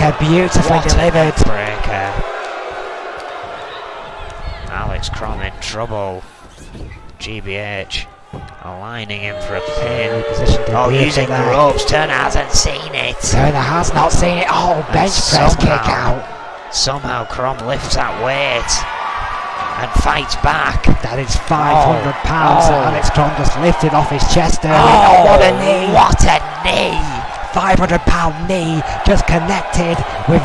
breaker, beautifully delivered. Breaker. Alex Crom in trouble. GBH aligning him for a pin. Oh, using the ropes. Turner hasn't seen it. Turner has not seen it. Oh, bench press kick out. Somehow Crom lifts that weight and fights back. That is 500 pounds that Alex Crom just lifted off his chest there. Oh, what a knee! What a knee! 500-pound knee just connected with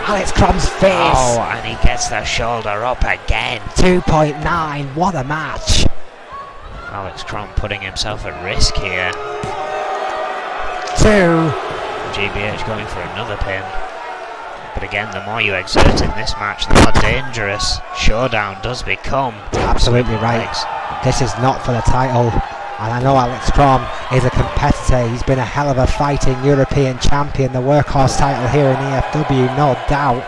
Alex Crom's face. Oh, and he gets the shoulder up again. 2.9, what a match. Alex Crom putting himself at risk here. 2. GBH going for another pin. But again, the more you exert in this match, the more dangerous Showdown does become. Absolutely right. This is not for the title. And I know Alex Crom is a competitor. He's been a hell of a fighting European champion. The workhorse title here in E.F.W, no doubt.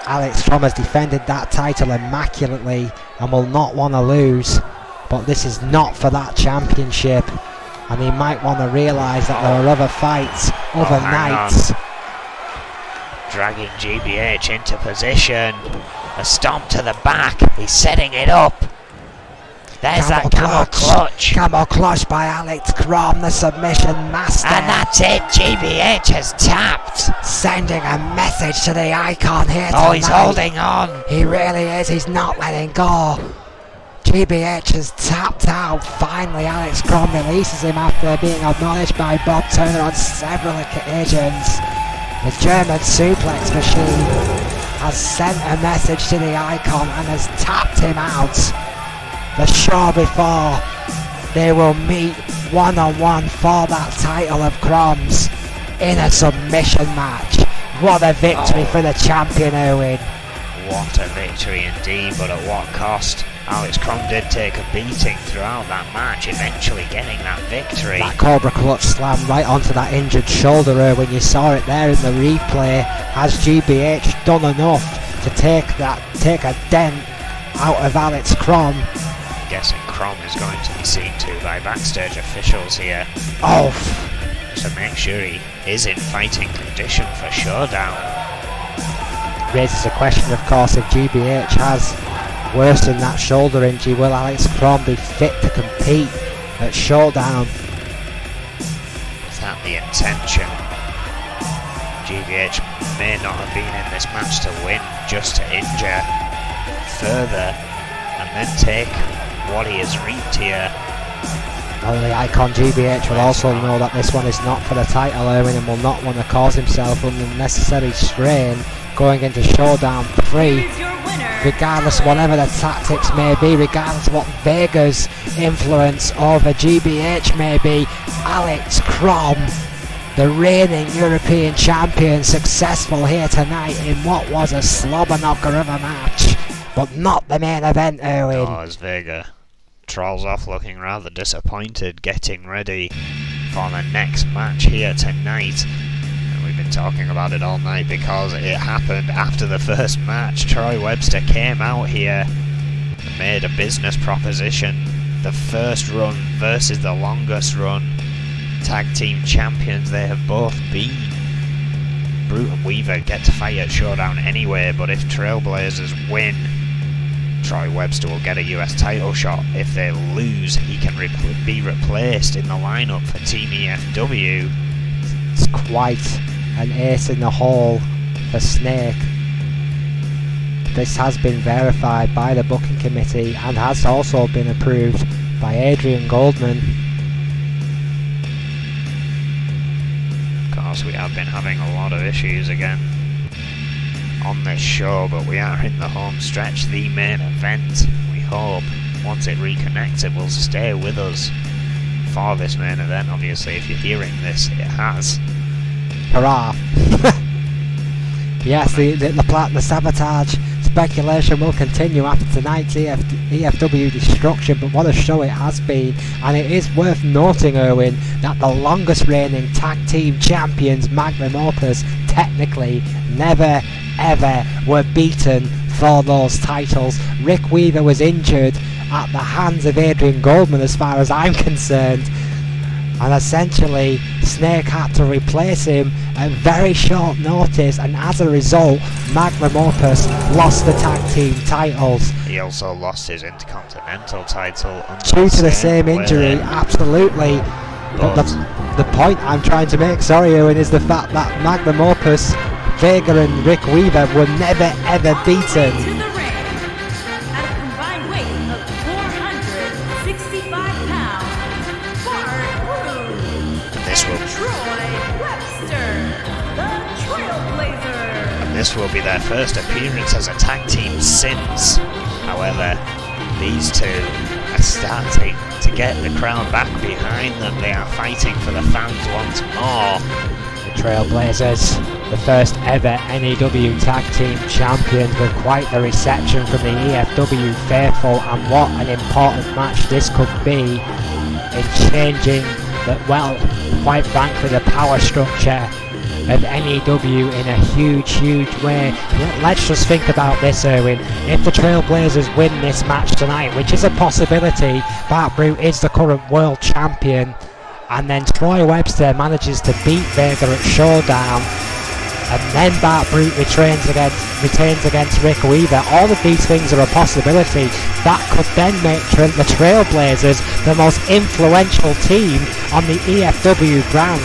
Alex Crom has defended that title immaculately and will not want to lose. But this is not for that championship. And he might want to realise that there are other fights, other nights. Dragging GBH into position. A stomp to the back. He's setting it up. There's that camel clutch. Camel clutch by Alex Crom, the submission master. And that's it. GBH has tapped. Sending a message to the icon here tonight. Oh, he's holding on. He really is. He's not letting go. GBH has tapped out. Finally, Alex Crom releases him after being acknowledged by Bob Turner on several occasions. The German suplex machine has sent a message to the icon and has tapped him out. The show before they will meet one-on-one for that title of Crom's in a submission match. What a victory for the champion, Owen. What a victory indeed, but at what cost? Alex Crom did take a beating throughout that match, eventually getting that victory. That Cobra Clutch slam right onto that injured shoulder when you saw it there in the replay. Has GBH done enough to take a dent out of Alex Crom? I'm guessing Crom is going to be seen to by backstage officials here. Oh! To make sure he is in fighting condition for Showdown. Raises a question, of course, if GBH has worsened that shoulder injury, will Alex Crom be fit to compete at Showdown? Is that the intention? GBH may not have been in this match to win, just to injure further and then take what he has reaped here. Well, the icon GBH will also know that this one is not for the title, Erwin, and will not want to cause himself unnecessary strain going into Showdown 3. Regardless of whatever the tactics may be, regardless of what Vega's influence over GBH may be, Alex Crom, the reigning European champion, successful here tonight in what was a slobber knocker of a match, but not the main event, Erwin. Oh, as Vega trolls off looking rather disappointed, getting ready for the next match here tonight. And we've been talking about it all night because it happened after the first match. Troy Webster came out here and made a business proposition. The first run versus the longest run tag team champions they have both been. Brute and Weaver get to fight at Showdown anyway, but if Trailblazers win, Troy Webster will get a US title shot. If they lose, he can be replaced in the lineup for Team E.F.W. It's quite an ace in the hole for Snake. This has been verified by the booking committee and has also been approved by Adrian Goldman. Of course, we have been having a lot of issues again on this show, but we are in the home stretch, the main event. We hope once it reconnects it will stay with us for this main event. Obviously, if you're hearing this, it has. Hurrah! Yes, the sabotage speculation will continue after tonight's E.F.W destruction, but what a show it has been. And it is worth noting, Erwin, that the longest reigning tag team champions, Magnum Opus, technically never ever were beaten for those titles. Rick Weaver was injured at the hands of Adrian Goldman, as far as I'm concerned. and essentially Snake had to replace him at very short notice, and as a result Magnum Opus lost the tag team titles. He also lost his Intercontinental title due to the same injury, absolutely. But the point I'm trying to make, sorry Owen, is the fact that Magnum Opus, Vega and Rick Weaver were never ever beaten. This will be their first appearance as a tag team since. However, these two are starting to get the crowd back behind them. They are fighting for the fans once more. The Trailblazers, the first ever NEW tag team champions, with quite the reception from the E.F.W faithful, and what an important match this could be in changing the, well, quite frankly, the power structure of NEW in a huge way. Let's just think about this, Erwin. If the Trailblazers win this match tonight, which is a possibility, Bart Brute is the current world champion, and then Troy Webster manages to beat Vega at Showdown, and then Bart Brute retains against Rick Weaver. All of these things are a possibility. That could then make the Trailblazers the most influential team on the EFW brand.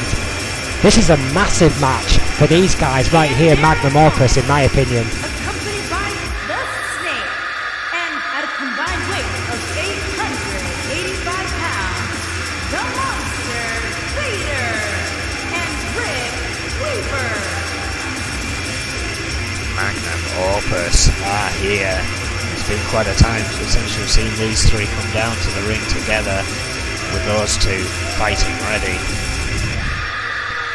This is a massive match for these guys right here, Magnum Opus, in my opinion. Accompanied by the Snake, and at a combined weight of 885 pounds, the Monster, Vader, and Rick Weaver. Magnum Opus are here. It's been quite a time since we've seen these three come down to the ring together, with those two fighting ready.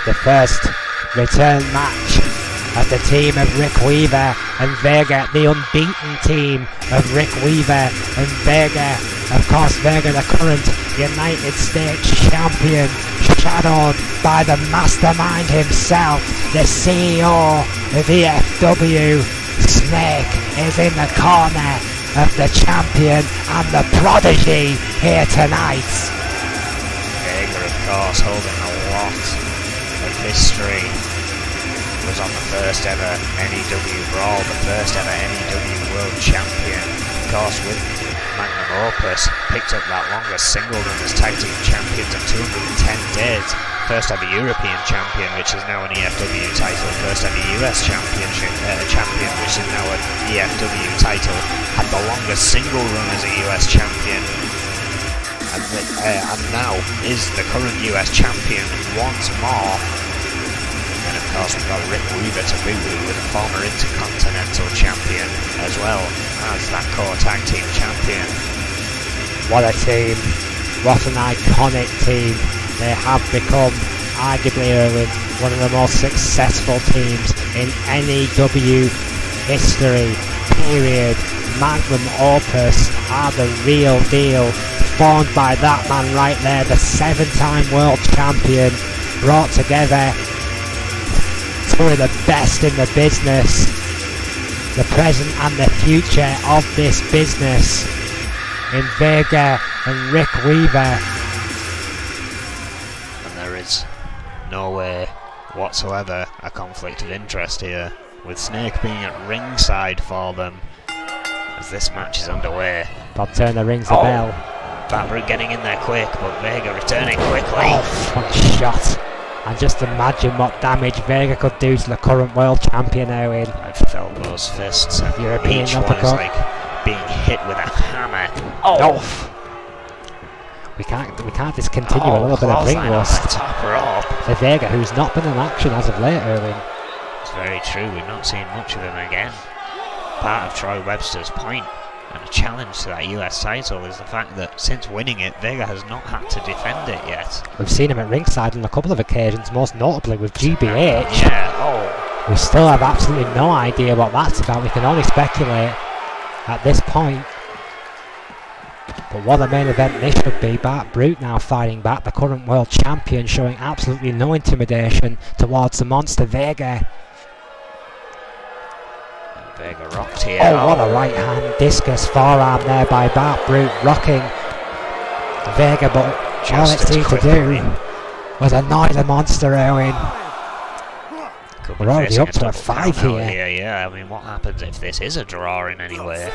The first return match of the team of Rick Weaver and Vega, the unbeaten team of Rick Weaver and Vega. Of course, Vega, the current United States champion, shadowed by the mastermind himself, the CEO of E.F.W. Snake is in the corner of the champion and the prodigy here tonight. Vega, of course, holding a lot of history. Was on the first ever NEW Brawl, the first ever NEW World Champion. Of course, with Magnum Opus, picked up that longest single run as tag team champions of 210 days. First ever European champion, which is now an EFW title. First ever US champion, which is now an EFW title. Had the longest single run as a US champion. And now is the current US champion once more. And of course we've got Rick Weaver to boot, who was a former Intercontinental champion, as well as that core tag team champion. What a team, what an iconic team. They have become, arguably, one of the most successful teams in NEW history, period. Magnum Opus are the real deal, formed by that man right there, the 7-time world champion, brought together two of the best in the business, the present and the future of this business, in Vega and Rick Weaver. And there is no way whatsoever a conflict of interest here, with Snake being at ringside for them as this match is underway. Bob Turner rings the bell. Bart Brute getting in there quick, but Vega returning quickly. Oh, what a shot. And just imagine what damage Vega could do to the current world champion, Owen. I've felt those fists. European each uppercut. one is like being hit with a hammer. We can't discontinue a little bit of ring rust top rope for Vega, who's not been in action as of late, Owen. It's very true, we've not seen much of him again. Part of Troy Webster's point and a challenge to that US title is the fact that since winning it, Vega has not had to defend it yet. We've seen him at ringside on a couple of occasions, most notably with GBH. Yeah, We still have absolutely no idea what that's about. We can only speculate at this point. But what a main event this should be. Bart Brute now fighting back, the current world champion, showing absolutely no intimidation towards the monster Vega. Vega rocked here. Oh, what a right hand discus forearm there by Bart Brute, rocking Vega, but all it seems to do was annoy the monster, Owen. We're already up to a 5 here. Yeah, I mean, what happens if this is a draw in any way?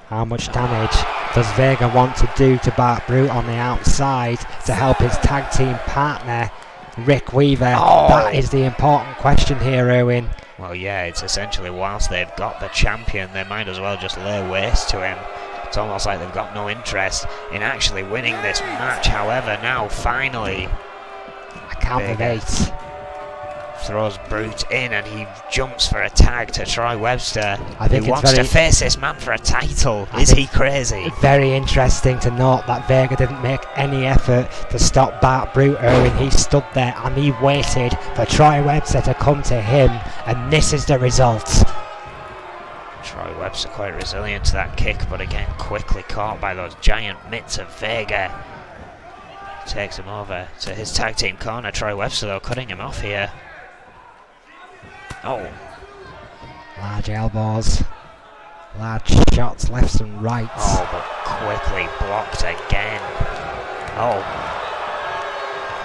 How much damage does Vega want to do to Bart Brute on the outside to help his tag team partner, Rick Weaver? Oh. That is the important question here, Owen. Well, yeah, it's essentially whilst they've got the champion, they might as well just lay waste to him. It's almost like they've got no interest in actually winning this match. However, now, finally, I count of 8. Throws Brute in and he jumps for a tag to Troy Webster. I think he wants to face this man for a title. Is he crazy? Very interesting to note that Vega didn't make any effort to stop Bart Brute, Owen. He stood there and he waited for Troy Webster to come to him, and this is the result. Troy Webster quite resilient to that kick, but again quickly caught by those giant mitts of Vega. Takes him over to his tag team corner. Troy Webster though cutting him off here. Oh. Large elbows, large shots left and right. Oh, but quickly blocked again. Oh.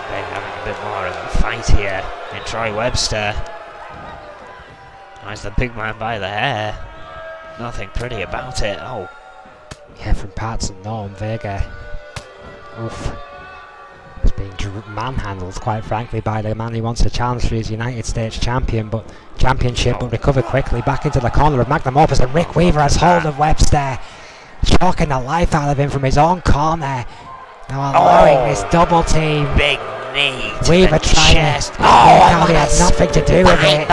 They're having a bit more of a fight here in Troy Webster. Nice the big man by the hair. Nothing pretty about it. Oh. Yeah, from parts unknown, Vega. Oof. He's being manhandled, quite frankly, by the man who wants to challenge for his United States championship, but recover quickly back into the corner of Magnum Opus, and Rick Weaver has hold of Webster, choking the life out of him from his own corner. Now allowing this double team. Big knee to Weaver the trying chest. to he had nothing to do with it.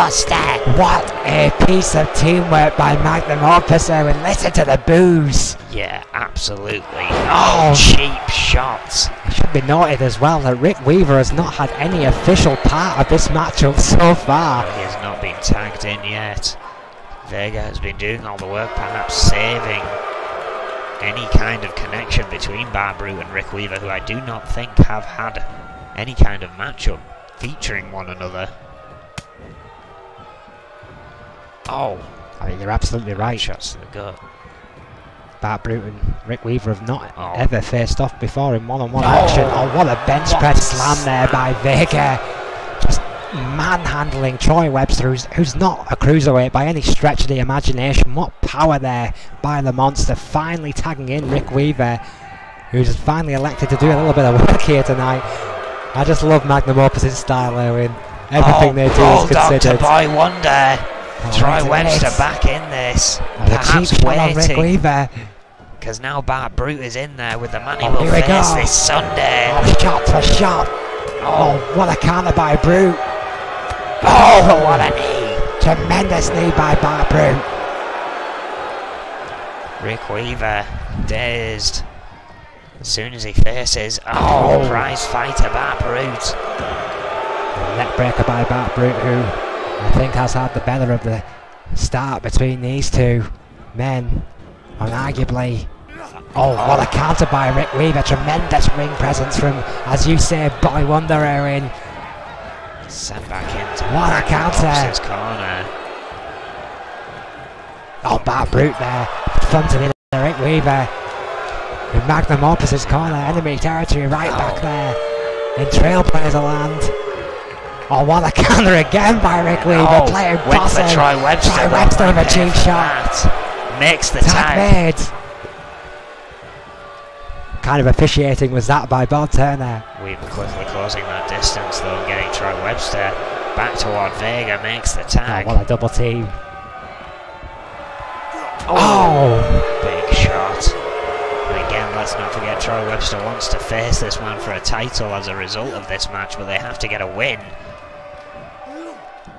What a piece of teamwork by Magnum Opus, and listen to the boos. Yeah, absolutely. Oh, cheap shots. It should be noted as well that Rick Weaver has not had any official part of this matchup so far. He has not been tagged in yet. Vega has been doing all the work, perhaps saving any kind of connection between Bart Brute and Rick Weaver, who I do not think have had any kind of matchup featuring one another. Oh, I mean, you're absolutely right. Shots to the gut. Bart Brute and Rick Weaver have not ever faced off before in one-on-one action. Oh, what a bench press slam there by Vega. Just manhandling Troy Webster, who's not a cruiserweight by any stretch of the imagination. What power there by the monster, finally tagging in Rick Weaver, who's finally elected to do a little bit of work here tonight. I just love Magnum Opus's style, Owen. Everything they do is considered. Boy Wonder. Troy Webster back in this. Perhaps waiting. Because now Bart Brute is in there with the man he will face this Sunday. Oh, shot for shot. Oh, what a counter by Brute. Oh, what a knee. Tremendous knee by Bart Brute. Rick Weaver dazed as soon as he faces prize fighter Bart Brute. Neck breaker by Bart Brute, who I think has had the better of the start between these two men, and arguably. Oh, what a counter by Rick Weaver. Tremendous ring presence from, as you say, Boy Wonder, Owen. Sent back into what a counter. Corner. Oh, Bart Brute there, fronting in Rick Weaver. In Magnum Opus's corner, enemy territory right back there in Trailblazer land. Oh, what a counter again by Rick Weaver, playing boss. Troy Webster. Troy Webster with a cheap shot. Makes the tag. Made. Kind of officiating was that by Bob Turner. Weaver quickly closing that distance though, and getting Troy Webster back toward Vega, makes the tag. Oh, what a double team. Big shot. And again, let's not forget Troy Webster wants to face this man for a title as a result of this match, but they have to get a win.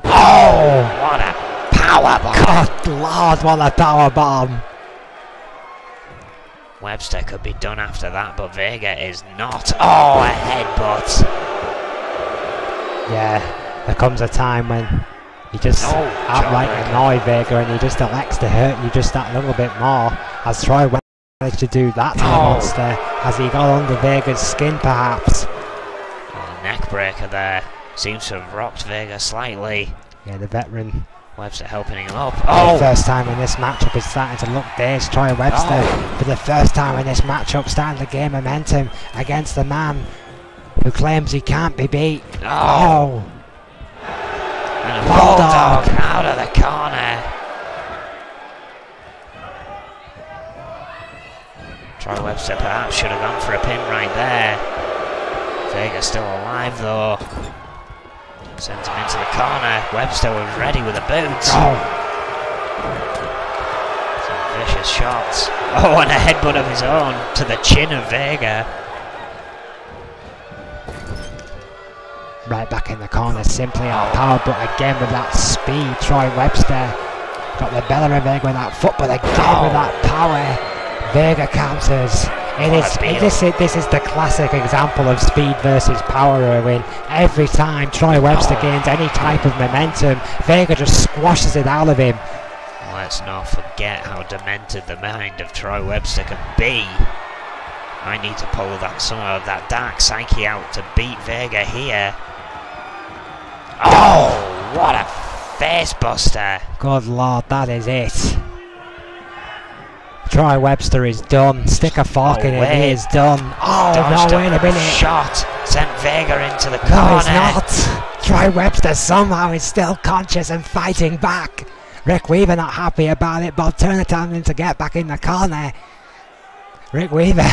Oh, what a power bomb. Good Lord, what a power bomb. Webster could be done after that, but Vega is not. Oh, a headbutt. Yeah, there comes a time when you just outright annoy Vega and he just elects to hurt you just that little bit more. As Troy managed to do that to the monster, as he got under Vega's skin perhaps. Neck breaker there. Seems to have rocked Vega slightly. Yeah, the veteran. Webster helping him up. For the first time in this matchup is starting to look dazed. Troy Webster, for the first time in this matchup, starting to gain momentum against the man who claims he can't be beat. Oh! And a bulldog out of the corner. Troy Webster perhaps should have gone for a pin right there. Vega still alive though. Sends him into the corner. Webster was ready with a boot. Some vicious shots. Oh, and a headbutt of his own to the chin of Vega. Right back in the corner, simply outpowered, but again with that speed, Troy Webster got the better of Vega with that foot, but again with that power, Vega counters. This is the classic example of speed versus power, Erwin. Every time Troy Webster gains any type of momentum, Vega just squashes it out of him. Let's not forget how demented the mind of Troy Webster can be. I need to pull some of that dark psyche out to beat Vega here. Oh, what a face buster. Good lord, that is it. Troy Webster is done. Stick a fork in it, he is done. Oh, no, wait a minute. Shot sent Vega into the corner. No, he's not. Troy Webster somehow is still conscious and fighting back. Rick Weaver not happy about it. Bob Turner telling him to get back in the corner. Rick Weaver.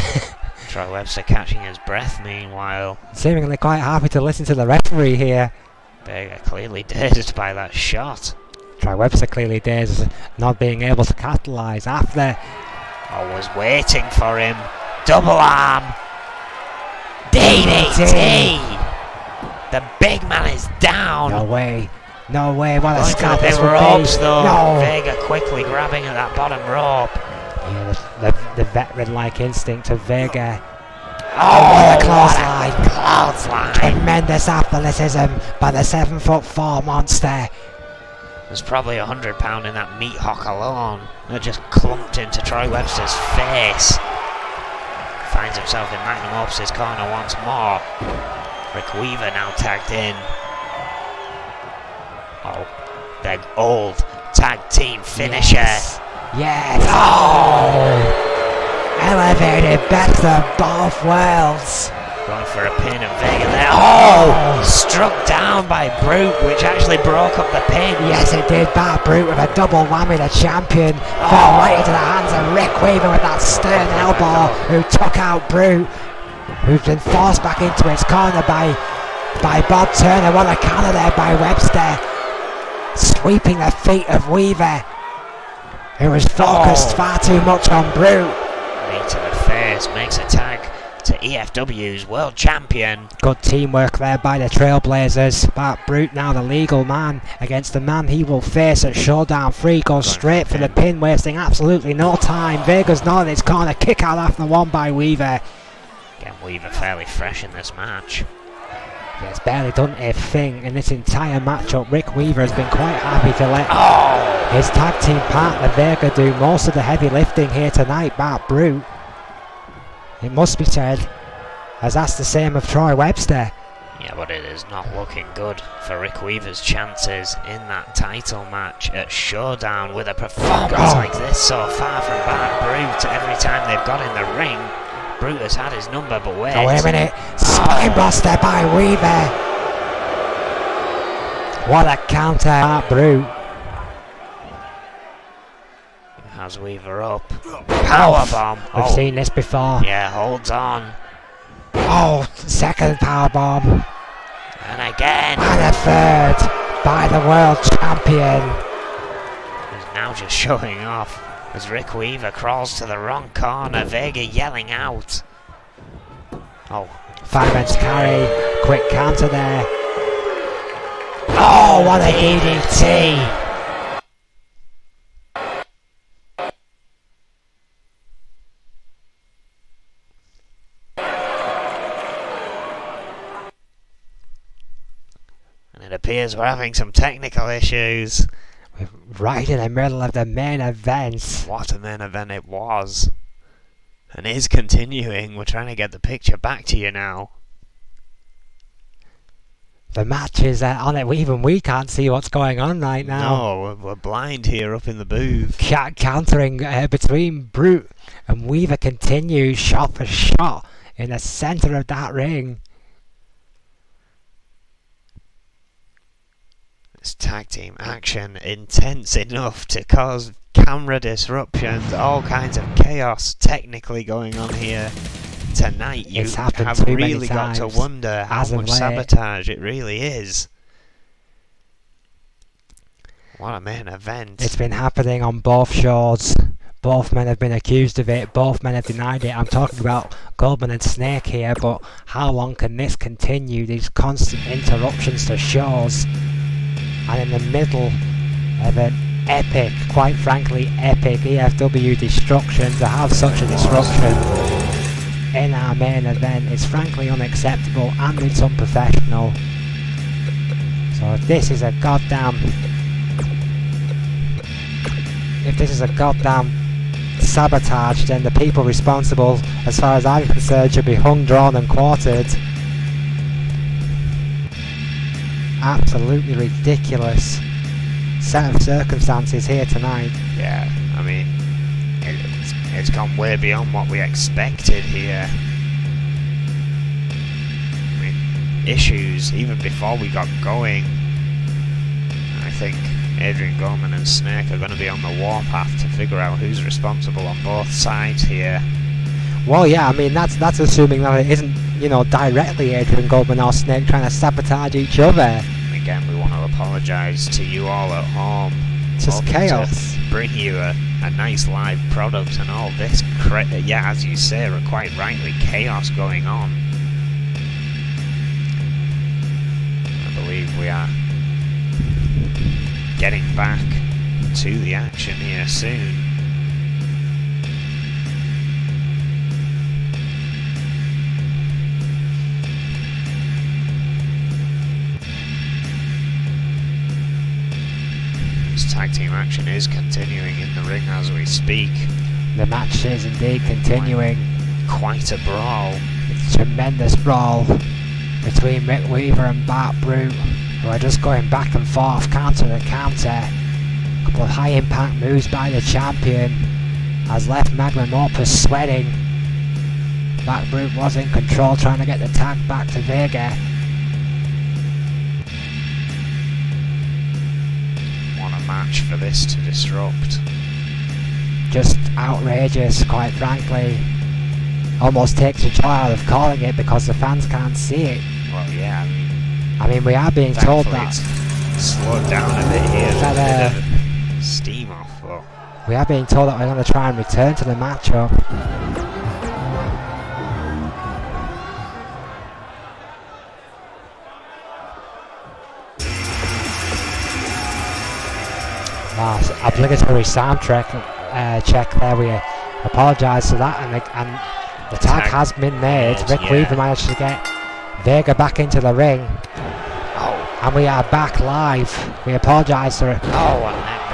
Troy Webster catching his breath meanwhile. Seemingly quite happy to listen to the referee here. Vega clearly dazed by that shot. Troy Webster clearly dazed, not being able to capitalise after. I was waiting for him. Double arm. DDT. The big man is down. No way. No way. What a scalp this would ropes be. though. No. Vega quickly grabbing at that bottom rope. Yeah, the veteran-like instinct of Vega. Oh, what a clothesline. Clothesline. Tremendous athleticism by the 7'4" monster. There's probably £100 in that meat hock alone. That just clumped into Troy Webster's face. Finds himself in Magnum Opus's corner once more. Rick Weaver now tagged in. Oh, the old tag team finisher. Yes. Oh! Elevated best of both worlds. Going for a pin of Vega there. Oh! Struck down by Brute, which actually broke up the pin. Yes, it did. Bad Brute with a double whammy. The champion fell right into the hands of Rick Weaver with that stern elbow, who took out Brute, who's been forced back into its corner by Bob Turner. What a counter there by Webster, sweeping the feet of Weaver, who was focused far too much on Brute. Knee to the face, makes a tag to E.F.W's world champion. Good teamwork there by the Trailblazers. Bart Brute now the legal man against the man he will face at Showdown 3. Goes straight for the pin, wasting absolutely no time. Vega's not in his corner. Kick out after one by Weaver. Again, Weaver fairly fresh in this match. He has barely done a thing in this entire matchup. Rick Weaver has been quite happy to let his tag team partner Vega do most of the heavy lifting here tonight. Bart Brute, it must be said, as that's the same of Troy Webster. Yeah, but it is not looking good for Rick Weaver's chances in that title match at Showdown with a performance like this so far from Bart Brute. Every time they've got in the ring, Brute has had his number, but wait. Oh, wait a minute. Spinebuster by Weaver. What a counter, Bart Brute. Has Weaver up. Powerbomb. We've seen this before. Yeah, holds on. Oh, second powerbomb. And again. And a third by the world champion. He's now just showing off as Rick Weaver crawls to the wrong corner. Vega yelling out. Oh. Fireman's carry. Quick counter there. Oh, what a DDT. It appears we're having some technical issues. We're right in the middle of the main event. What a main event it was. And is continuing. We're trying to get the picture back to you now. The match is on it. Even we can't see what's going on right now. No, we're blind here up in the booth. Countering between Brute and Weaver continues shot for shot in the centre of that ring. This tag team action intense enough to cause camera disruptions, all kinds of chaos technically going on here tonight. You have really got to wonder how much sabotage it really is. What a main event. It's been happening on both shows. Both men have been accused of it. Both men have denied it. I'm talking about Goldman and Snake here, but how long can this continue? These constant interruptions to shows. And in the middle of an epic, quite frankly epic E.F.W. destruction, to have such a disruption in our main event is frankly unacceptable and it's unprofessional. So if this is a goddamn sabotage, then the people responsible, as far as I'm concerned, should be hung, drawn and quartered. Absolutely ridiculous set of circumstances here tonight. Yeah, I mean, it's gone way beyond what we expected here. I mean, issues even before we got going. I think Adrian Gorman and Snake are going to be on the warpath to figure out who's responsible on both sides here. Well, yeah, I mean, that's assuming that it isn't, you know, directly Adrian Gorman or Snake trying to sabotage each other. Again, we want to apologise to you all at home. Just chaos. To bring you a nice live product and all this, yeah, as you say, quite rightly, chaos going on. I believe we are getting back to the action here soon. This tag team action is continuing in the ring as we speak. The match is indeed continuing. Quite a brawl. It's a tremendous brawl between Rick Weaver and Bart Brute, who are just going back and forth, counter to counter. A couple of high impact moves by the champion has left Magnum Opus sweating. Bart Brute was in control, trying to get the tag back to Vega. Match for this to disrupt. Just outrageous, quite frankly. Almost takes the joy out of calling it because the fans can't see it. Well, yeah, I mean we are being told that it's slowed down a bit here, a bit of steam off, but we are being told that we're going to try and return to the matchup. Obligatory soundtrack check there. We apologise for that, and the tag has been made. Rick Weaver managed to get Vega back into the ring, and we are back live. We apologise for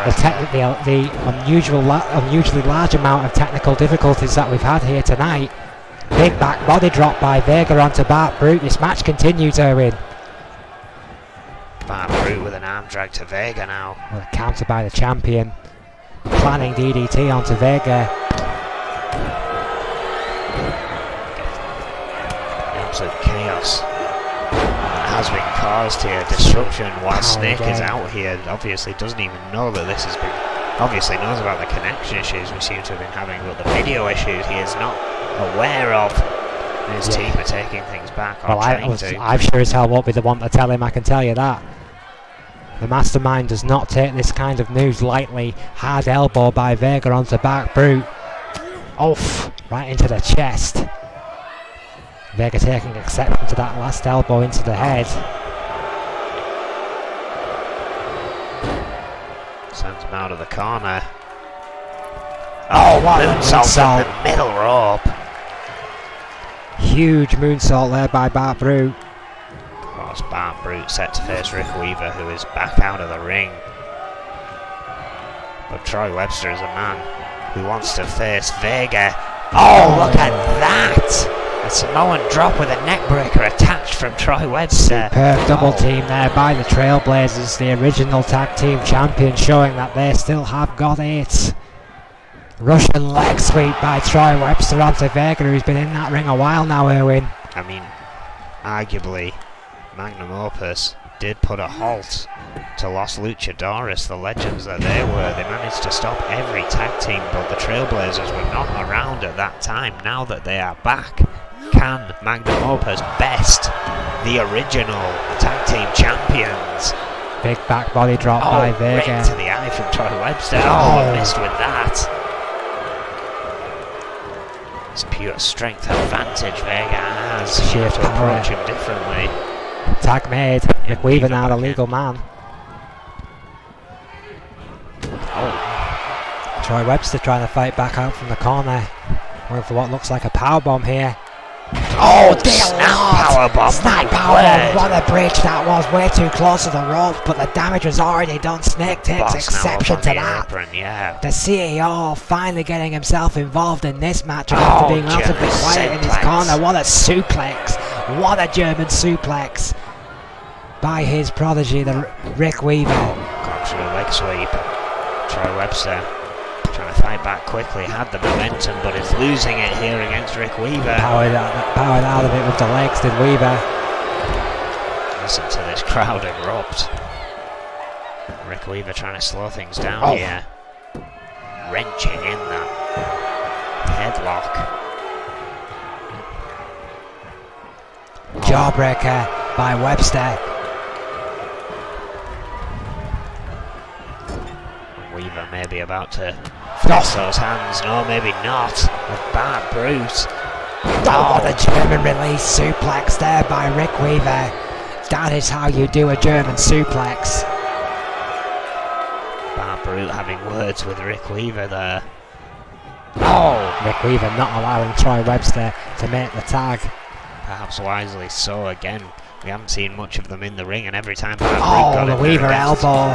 the unusually large amount of technical difficulties that we've had here tonight. Big back body drop by Vega onto Bart Brute. This match continues, Erwin. Bart Brute with an arm drag to Vega now. Well, a counter by the champion. Planning DDT onto Vega. Absolute chaos has been caused here. Disruption while Snake is out here. Obviously doesn't even know that this has been... Obviously knows about the connection issues we seem to have been having, but the video issues he is not aware of. His team are taking things back. Well, I sure as hell won't be the one to tell him, I can tell you that. The mastermind does not take this kind of news lightly. Hard elbow by Vega onto Bart Brute. Oof, right into the chest. Vega taking exception to that last elbow into the head. Sends him out of the corner. Oh, what a moonsault in the middle rope. Huge moonsault there by Bart Brute. Of course, Bart Brute set to face Rick Weaver, who is back out of the ring. But Troy Webster is a man who wants to face Vega. Oh, look at that! A Samoan drop with a neckbreaker attached from Troy Webster. Superb double team there by the Trailblazers, the original tag team champions, showing that they still have got it. Russian leg sweep by Troy Webster onto Vega, who's been in that ring a while now, Erwin. I mean, arguably, Magnum Opus did put a halt to Los Luchadores, the legends that they were. They managed to stop every tag team, but the Trailblazers were not around at that time. Now that they are back, can Magnum Opus best the original tag team champions? Big back body drop by Vega. Right to the eye from Troy Webster. Oh, missed with that. It's pure strength advantage Vega has. She has to approach him differently. Tag made. McWeaver now the legal man. Oh. Troy Webster trying to fight back out from the corner. Going for what looks like a powerbomb here. Oh, snap powerbomb! Snap powerbomb! What a bridge that was! Way too close to the ropes, but the damage was already done. Snake takes exception to that. Apron, yeah. The CEO finally getting himself involved in this match after being relatively quiet in his corner. What a suplex! What a German suplex by his prodigy, the Rick Weaver. Contra leg sweep. Troy Webster trying to fight back quickly, had the momentum, but is losing it here against Rick Weaver. Powered out of it with the legs, did Weaver. Listen to this crowd erupt. Rick Weaver trying to slow things down here. Wrenching in that headlock. Jawbreaker by Webster. Weaver maybe about to fix those hands. No, maybe not. A bad brute. Oh, what a German release suplex there by Rick Weaver. That is how you do a German suplex. Bad brute having words with Rick Weaver there. Oh! Rick Weaver not allowing Troy Webster to make the tag. Perhaps wisely so. Again, we haven't seen much of them in the ring, and every time Bad Brute got the in Weaver elbow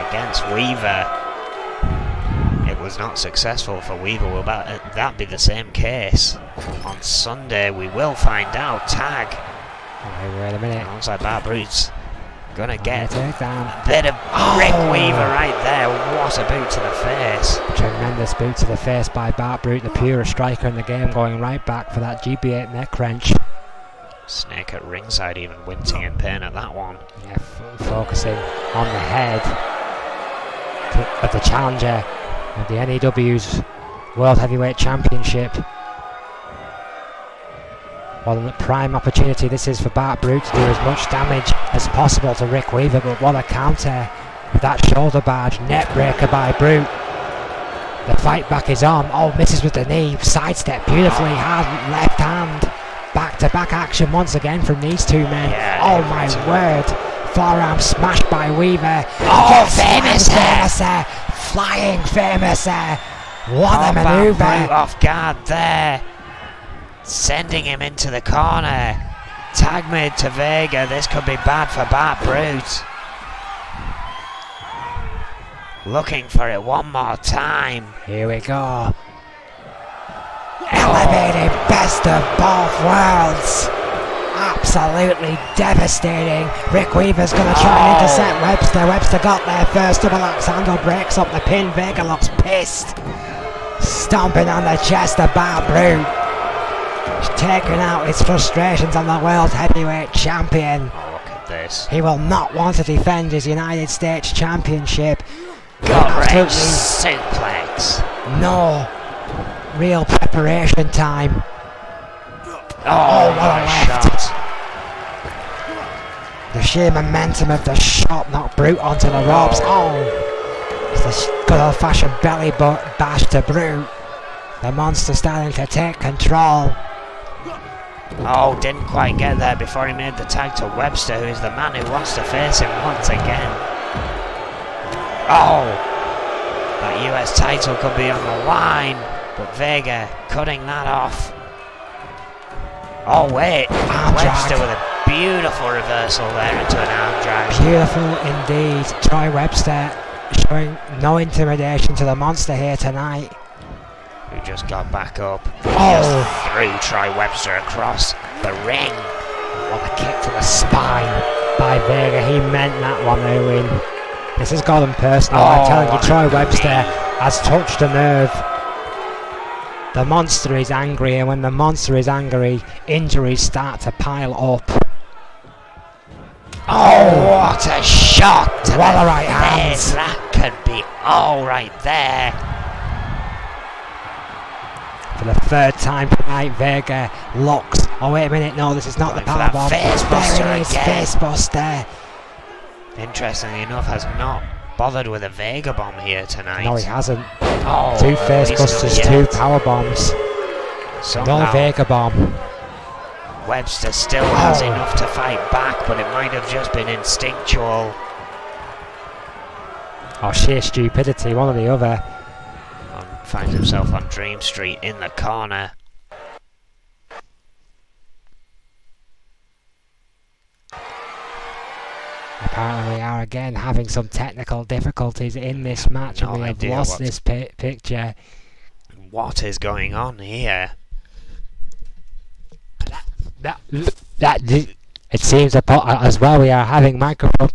against Weaver, it was not successful for Weaver. Will that be the same case on Sunday? We will find out. Tag. Wait a minute. Alongside Bad Brute's gonna get a bit of Rick Weaver right there. What a boot to the face. Tremendous boot to the face by Bart Brute, the purest striker in the game, going right back for that GB8 neck wrench. Snake at ringside even wincing in pain at that one. Yeah, focusing on the head of the challenger of the NEW's World Heavyweight Championship. What a prime opportunity this is for Bart Brute to do as much damage as possible to Rick Weaver, but what a counter with that shoulder barge, net breaker by Brute. The fight back is on. Oh, misses with the knee, sidestep beautifully, hard left hand. Back-to-back action once again from these two men. Yeah, oh my word. Forearm smashed by Weaver. Oh, famous flying famous What a maneuver. Off guard there. Sending him into the corner. Tag made to Vega. This could be bad for Bart Brute. Looking for it one more time. Here we go. Elevated best of both worlds. Absolutely devastating. Rick Weaver's going to try and intercept Webster. Webster got there first. Double axe handle breaks up the pin. Vega looks pissed. Stomping on the chest of Bart Brute. He's taking out his frustrations on the World Heavyweight Champion. Oh, look at this. He will not want to defend his United States Championship. Gut-wrench suplex. No real preparation time. Oh, what a left. The sheer momentum of the shot knocked Brute onto the ropes. Oh, it's a good old-fashioned belly bash to Brute. The monster starting to take control. Oh, didn't quite get there before he made the tag to Webster, who is the man who wants to face him once again. Oh, that US title could be on the line, but Vega cutting that off. Oh wait, Webster with a beautiful reversal there into an arm drag. Beautiful indeed. Troy Webster showing no intimidation to the monster here tonight. Who just got back up. Oh! Just threw Troy Webster across the ring. What a kick to the spine by Vega. He meant that one, Owen. This has got him personal. I'm telling you, Troy Webster has touched a nerve. The monster is angry, and when the monster is angry, injuries start to pile up. Oh, what a shot! What a right hand! That could be all right there. For the third time tonight, Vega locks. Oh wait a minute, no, this is not the Going for that powerbomb. facebuster There it is, again. facebuster. Interestingly enough, has not bothered with a Vega bomb here tonight. No, he hasn't. Oh, 2 at least facebusters, not 2 yet. power bombs. Somehow, No Vega bomb. Webster still has enough to fight back, but it might have just been instinctual. Or sheer stupidity, one or the other. Finds himself on Dream Street in the corner. Apparently we are again having some technical difficulties in this match, and No we have idea lost what's- this picture. What is going on here? It seems as well we are having microphone.